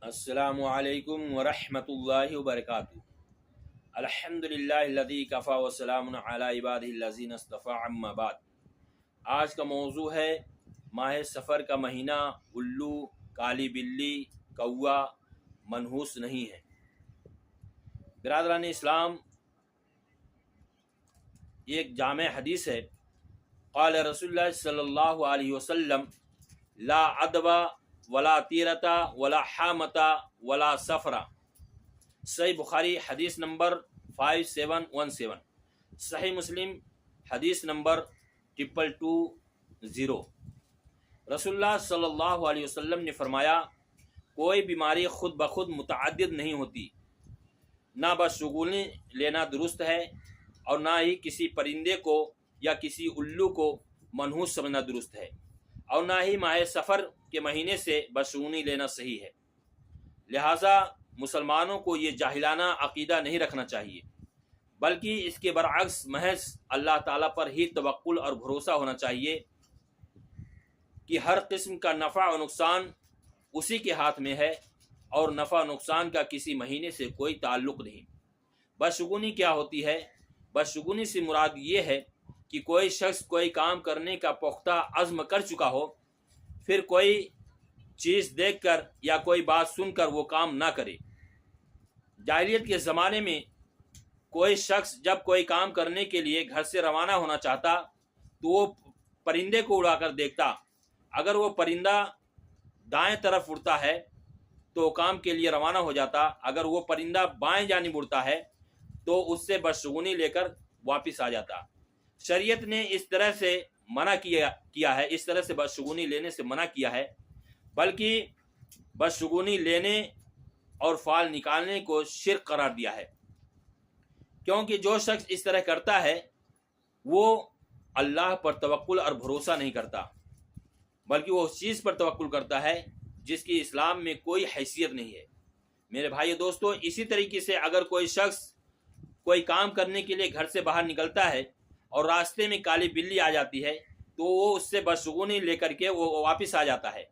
अस्सलामु अलैकुम वरहमतुल्लाहि वबरकातुहू। अल्हम्दुलिल्लाहिल्लज़ी कफ़ा व सलामुन अला इबादिहिल्लज़ीना इस्तफ़ा अम्मा बाद। आज का मौजू है माह सफ़र का महीना। उल्लू, काली बिल्ली, कौवा मनहूस नहीं है। बिरादरान इस्लाम, एक जामे हदीस है, क़ाल रसूलुल्लाह सल्लल्लाहु अलैहि वसल्लम ला अदवा वला तीरता वला हामता वला सफरा। सही बुखारी हदीस नंबर 5717, सही मुस्लिम हदीस नंबर 2220। रसूलुल्लाह सल्लल्लाहु अलैहि वसल्लम ने फरमाया, कोई बीमारी खुद ब खुद मुतअद्दिद नहीं होती। ना बशगुनी लेना दुरुस्त है और ना ही किसी परिंदे को या किसी उल्लू को मनहूस समझना दुरुस्त है, और ना ही माह सफ़र के महीने से बशगुनी लेना सही है। लिहाजा मुसलमानों को ये जाहिलाना अकीदा नहीं रखना चाहिए, बल्कि इसके बरअक्स महज अल्लाह ताला पर ही तवक्कुल और भरोसा होना चाहिए कि हर किस्म का नफ़ा और नुकसान उसी के हाथ में है और नफ़ा नुकसान का किसी महीने से कोई ताल्लुक़ नहीं। बशगुनी क्या होती है? बशगुनी से मुराद ये है कि कोई शख्स कोई काम करने का पुख्ता अज़्म कर चुका हो, फिर कोई चीज़ देखकर या कोई बात सुनकर वो काम ना करे। जाहिलियत के ज़माने में कोई शख्स जब कोई काम करने के लिए घर से रवाना होना चाहता तो वो परिंदे को उड़ाकर देखता। अगर वो परिंदा दाएं तरफ उड़ता है तो काम के लिए रवाना हो जाता। अगर वो परिंदा बाएं जानिब उड़ता है तो उससे बशगुनी लेकर वापस आ जाता। शरीयत ने इस तरह से मना किया है, इस तरह से बशगुनी लेने से मना किया है, बल्कि बशगुनी लेने और फाल निकालने को शिर्क करार दिया है। क्योंकि जो शख्स इस तरह करता है वो अल्लाह पर तवक्कुल और भरोसा नहीं करता, बल्कि वो उस चीज़ पर तवक्कुल करता है जिसकी इस्लाम में कोई हैसियत नहीं है। मेरे भाई दोस्तों, इसी तरीके से अगर कोई शख्स कोई काम करने के लिए घर से बाहर निकलता है और रास्ते में काली बिल्ली आ जाती है तो वो उससे बशगुनी लेकर के वो वापस आ जाता है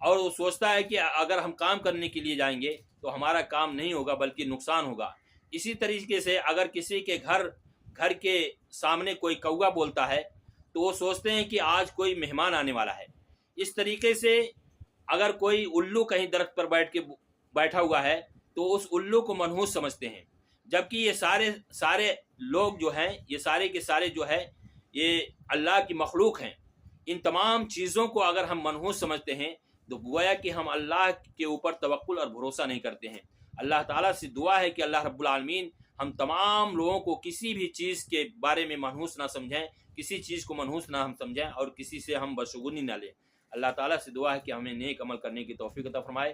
और वो सोचता है कि अगर हम काम करने के लिए जाएंगे तो हमारा काम नहीं होगा बल्कि नुकसान होगा। इसी तरीके से अगर किसी के घर के सामने कोई कौवा बोलता है तो वो सोचते हैं कि आज कोई मेहमान आने वाला है। इस तरीके से अगर कोई उल्लू कहीं दरख्त पर बैठा हुआ है तो उस उल्लू को मनहूस समझते हैं, जबकि ये सारे लोग जो हैं, ये सारे के सारे जो है ये अल्लाह की मखलूक हैं। इन तमाम चीज़ों को अगर हम मनहूस समझते हैं तो गोया कि हम अल्लाह के ऊपर तवक्कुल और भरोसा नहीं करते हैं। अल्लाह ताला से दुआ है कि अल्लाह रब्बुल आलमीन हम तमाम लोगों को किसी भी चीज़ के बारे में मनहूस ना समझें, किसी चीज़ को मनहूस ना हम समझें और किसी से हम बशगुनी ना लें। अल्लाह ताला से दुआ है कि हमें नेक अमल करने की तौफीक अता फरमाए।